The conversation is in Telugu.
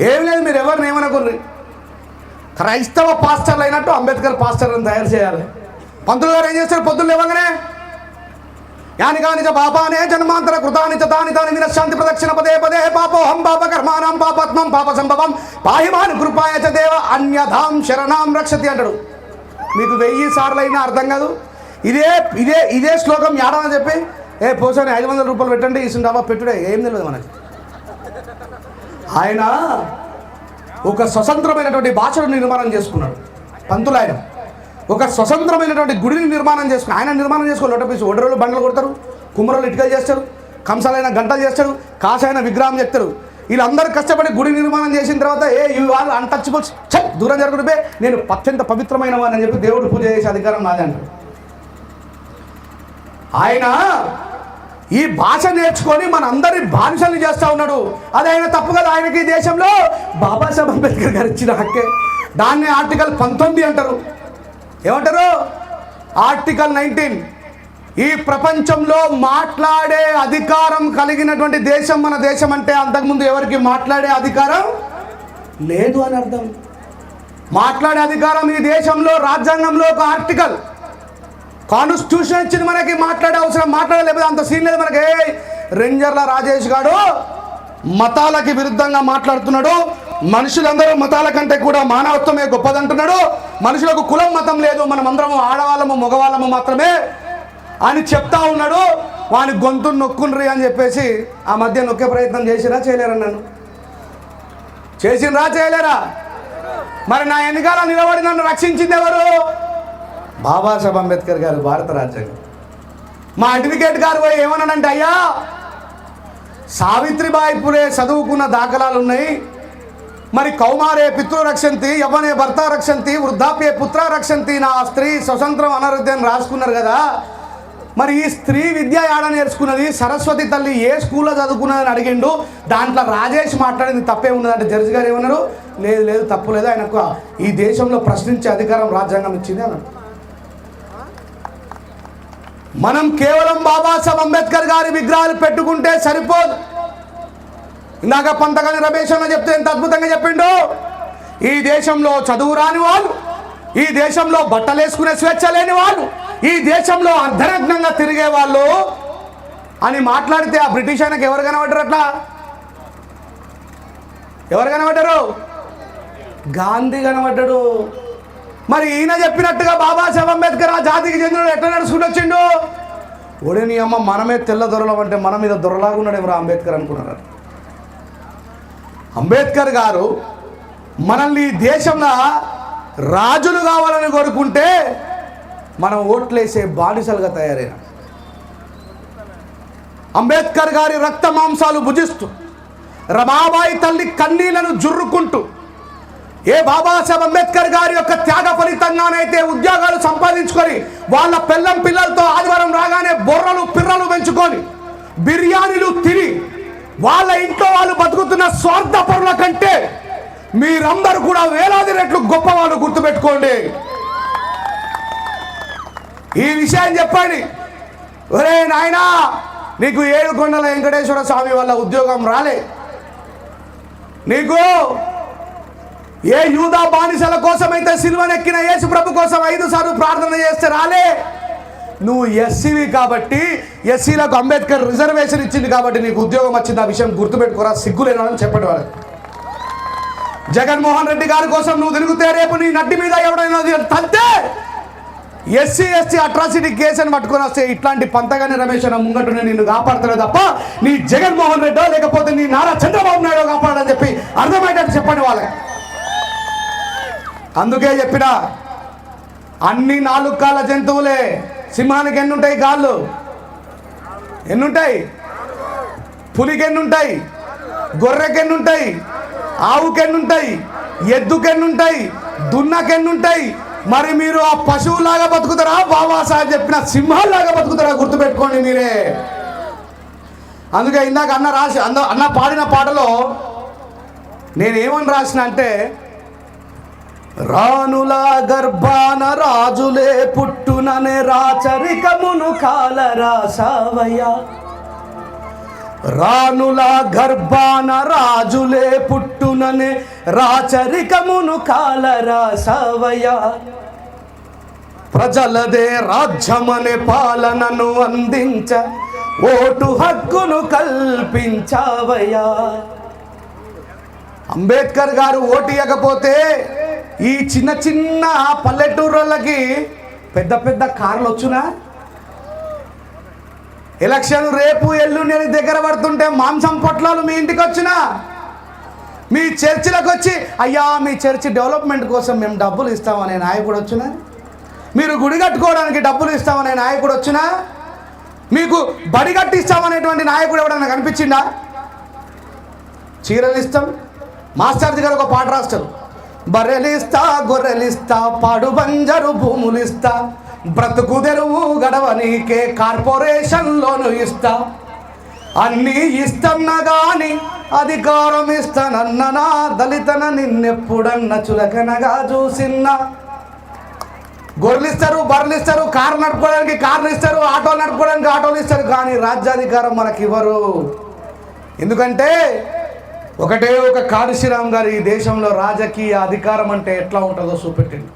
ఏం లేదు, మీరు ఎవరిని ఏమనుకుర్రి. క్రైస్తవ పాస్టర్లు అయినట్టు అంబేద్కర్ పాస్టర్లను తయారు చేయాలి. పంతులు గారు ఏం చేస్తారు? పొద్దున్న లేవగానే యానికానిచ పాపానే జన్మాంతర కృతానిచ తాని తాని వినశాంతి ప్రదక్షిణ పదే పదే పాపోహం పాప కర్మాణం పాపాత్మం పాప సంభవం పాహిమాన్ కృపాయ చ దేవ అన్యథాం శరణాం రక్షతి అంటాడు. మీకు 1000 సార్లు అయినా అర్థం కాదు. ఇదే శ్లోకం యాడని చెప్పి పోసాని 500 రూపాయలు పెట్టండి ఇసుంటావా పెట్టుడే ఏం తెలియదు మనకి. ఆయన ఒక స్వతంత్రమైనటువంటి భాషను నిర్మాణం చేసుకున్నాడు. పంతులు ఆయన ఒక స్వతంత్రమైనటువంటి గుడిని నిర్మాణం చేసుకుని ఆయన నిర్మాణం చేసుకోవాలి. లోటపీసు ఒడరోళ్ళు బండలు కొడతారు, కుమ్మరోళ్ళు ఇటుకలు చేస్తారు, కంసాలైన గంటలు చేస్తారు, కాసైన విగ్రహం చెప్తారు. వీళ్ళందరూ కష్టపడి గుడి నిర్మాణం చేసిన తర్వాత ఇవి వాళ్ళు అన్టచబుల్స్ దూరం జరుగుతుంటే నేను అత్యంత పవిత్రమైన వాడిని చెప్పి దేవుడు పూజ చేసే అధికారం నాదే అంటారు. ఆయన ఈ భాష నేర్చుకొని మన అందరి బానిసల్ని చేస్తూ ఉన్నాడు. అది ఆయన తప్పు కదా. ఆయనకి ఈ దేశంలో బాబాసాహెబ్ అంబేద్కర్ గారు ఇచ్చిన హక్కే. దాన్ని ఆర్టికల్ 19 అంటారు. ఏమంటారు? ఆర్టికల్ 19. ఈ ప్రపంచంలో మాట్లాడే అధికారం కలిగినటువంటి దేశం మన దేశం అంటే అంతకుముందు ఎవరికి మాట్లాడే అధికారం లేదు అని అర్థం. మాట్లాడే అధికారం ఈ దేశంలో రాజ్యాంగంలో ఒక ఆర్టికల్, కాన్స్టిట్యూషన్ ఇచ్చింది మనకి. మాట్లాడే అవసరం మాట్లాడలేకపోతే అంత సీన్ లేదు మనకి. రేంజర్ల రాజేష్ గారు మతాలకి విరుద్ధంగా మాట్లాడుతున్నాడు. మనుషులందరూ మతాల కంటే కూడా మానవత్వమే గొప్పదంటున్నాడు. మనుషులకు కులం మతం లేదు, మనమందరము ఆడవాళ్ళము మగవాళ్ళము మాత్రమే అని చెప్తా ఉన్నాడు. వాని గొంతు నొక్కుండ్రి అని చెప్పేసి ఆ మధ్య నొక్కే ప్రయత్నం చేసిరా చేయలేరా? నన్ను చేసినరా చేయలేరా? మరి నా ఎన్నికల నిలబడి నన్ను రక్షించింది ఎవరు? బాబాసాహెబ్ అంబేద్కర్ గారు, భారత రాజ్యాంగం. మా అడ్వకేట్ గారు పోయి ఏమన్నాడంటే, అయ్యా సావిత్రిబాయి పులే చదువుకున్న దాఖలాలు ఉన్నాయి. మరి కౌమారే పితృ రక్షంతి, యవ్వనే భర్త రక్షంతి, వృద్ధాప్యే పుత్ర రక్షంతి, నా స్త్రీ స్వతంత్రం అనరుద్ధ్యం రాసుకున్నారు కదా. మరి ఈ స్త్రీ విద్య ఆడ నేర్చుకున్నది, సరస్వతి తల్లి ఏ స్కూల్లో చదువుకున్నదని అడిగిండు. దాంట్లో రాజేష్ మాట్లాడింది తప్పే ఉన్నదంటే జడ్జి గారు ఏమన్నారు? లేదు లేదు తప్పు లేదు, ఆయనకు ఈ దేశంలో ప్రశ్నించే అధికారం రాజ్యాంగం ఇచ్చింది అన్నారు. మనం కేవలం బాబాసాహెబ్ అంబేద్కర్ గారి విగ్రహాలు పెట్టుకుంటే సరిపోదు. ఇందాక పంతగాని రమేష్ అన్న చెప్తే ఎంత అద్భుతంగా చెప్పిండు. ఈ దేశంలో చదువు రాని వాళ్ళు, ఈ దేశంలో బట్టలు వేసుకునే స్వేచ్ఛ లేని వాళ్ళు, ఈ దేశంలో అర్ధనగ్నంగా తిరిగే వాళ్ళు అని మాట్లాడితే ఆ బ్రిటిష్ ఆయనకు ఎవరు కనబడ్డారు? అట్లా ఎవరు కనబడ్డారు? గాంధీ కనబడ్డాడు. మరి ఈయన చెప్పినట్టుగా బాబాసాహెబ్ అంబేద్కర్ ఆ జాతికి చెందిన ఎట్లా నడుచుకుంటూ వచ్చిండు? ఒడే నీ అమ్మ మనమే తెల్ల దొరలం అంటే మన మీద దొరలాగా ఉన్నాడేమరా అంబేద్కర్ అనుకున్నారు. అంబేద్కర్ గారు మనల్ని ఈ దేశంలో రాజులు కావాలని కోరుకుంటే మనం ఓట్లేసే బానిసలుగా తయారైన. అంబేద్కర్ గారి రక్త మాంసాలు భుజిస్తూ, రమాబాయి తల్లి కన్నీళ్లను జుర్రుకుంటూ, ఏ బాబాసాహెబ్ అంబేద్కర్ గారి యొక్క త్యాగ ఫలితంగానైతే ఉద్యోగాలు సంపాదించుకొని వాళ్ళ పిల్లలతో ఆదివారం రాగానే బొర్రలు పిర్రలు పెంచుకొని బిర్యానీలు తిని వాళ్ళ ఇంట్లో వాళ్ళు బతుకుతున్న స్వార్థ పరుల కంటే మీరందరూ కూడా వేలాది రెట్లు గొప్పవాళ్ళు. గుర్తుపెట్టుకోండి, ఈ విషయం చెప్పండి. ఒరే నాయనా, నీకు ఏడుకొండల వెంకటేశ్వర స్వామి వల్ల ఉద్యోగం రాలే, నీకు ఏ యూదా బానిసల కోసమైతే సిలువనెక్కిన యేసు ప్రభు కోసం 5 సార్లు ప్రార్థన చేస్తే రాలే. నువ్వు ఎస్సీవి కాబట్టి, ఎస్సీలకు అంబేద్కర్ రిజర్వేషన్ ఇచ్చింది కాబట్టి నీకు ఉద్యోగం వచ్చింది. ఆ విషయం గుర్తుపెట్టుకోరా, సిగ్గులేనని చెప్పండి వాళ్ళకి. జగన్మోహన్ రెడ్డి గారి కోసం నువ్వు తిరిగితే రేపు నీ నడ్డి మీద ఎవడైనా తంతే ఎస్సీ అట్రాసిటీ కేసు అని పట్టుకొని వస్తే ఇట్లాంటి పంతగాని రమేష్ అన్న ముంగట్టుని నిన్ను కాపాడుతాడు తప్ప నీ జగన్మోహన్ రెడ్డో లేకపోతే నీ నారా చంద్రబాబు నాయుడు కాపాడని చెప్పి అర్థమయ్యేటట్టు చెప్పండి వాళ్ళకి. అందుకే చెప్పిన అన్ని 4 కాళ్ళ జంతువులే. సింహానికి ఎన్నుంటాయి కాళ్ళు? ఎన్నుంటాయి? పులికి ఎన్నుంటాయి? గొర్రెకి ఎన్నుంటాయి? ఆవుకి ఎన్నుంటాయి? ఎద్దుకి ఎన్నుంటాయి? దున్నకి ఎన్నుంటాయి? మరి మీరు ఆ పశువులాగా బతుకుతారా? బాబాసాహెబ్ చెప్పిన సింహాల్లాగా బతుకుతారా? గుర్తుపెట్టుకోండి మీరే. అందుకే ఇందాక అన్న పాడిన పాటలో నేనేమని రాసిన అంటే, రానుల గర్భాన రాజులే పుట్టుననే రాచరికమును కాల రాసావయ్యా. రానుల గర్భాన రాజులే పుట్టుననే దినముననే రాచరికమును కాలరాసవయ్యా. ప్రజలదే రాజ్యమనే పాలనను అందించ ఓటు హక్కును కల్పించావయ్యా. అంబేద్కర్ గారు ఓటు ఇవ్వకపోతే ఈ చిన్న చిన్న పల్లెటూరులకి పెద్ద పెద్ద కార్లు వచ్చునా? ఎలక్షన్ రేపు ఎల్లుండి దగ్గర పడుతుంటే మాంసం పొట్లాలు మీ ఇంటికి వచ్చినా, మీ చర్చిలకు వచ్చి అయ్యా మీ చర్చి డెవలప్మెంట్ కోసం మేము డబ్బులు ఇస్తామనే నాయకుడు వచ్చినా? మీరు గుడి కట్టుకోవడానికి డబ్బులు ఇస్తామనే నాయకుడు వచ్చినా? మీకు బడి కట్టిస్తామనేటువంటి నాయకుడు ఎవడన్నా కనిపించిందా? చీరలు ఇస్తాం, మాస్టర్జీ గారు ఒక పాట రాస్తారు, బర్రెలిస్తా గొర్రెలిస్తా పాడు బంజరు భూములు ఇస్తా, బ్రతుకు తెరువు గడవనీకే కార్పొరేషన్ లోను ఇస్తా, అన్నీ ఇస్తన్నా గాని అధికారం ఇస్తానన్నా, దళితన నిన్నెప్పుడన్నా చులకనగా చూసిన్నా. గొర్రెలు ఇస్తారు, బర్రెలు ఇస్తారు, కారు నడుపుకోవడానికి కార్లు ఇస్తారు, ఆటోలు నడుపుకోవడానికి ఆటోలు ఇస్తారు, కానీ రాజ్యాధికారం మనకి ఇవ్వరు. ఎందుకంటే ఒకటే ఒక కాళీశ్రీరామ్ గారు ఈ దేశంలో రాజకీయ అధికారం అంటే ఎట్లా ఉంటుందో చూపెట్టింది.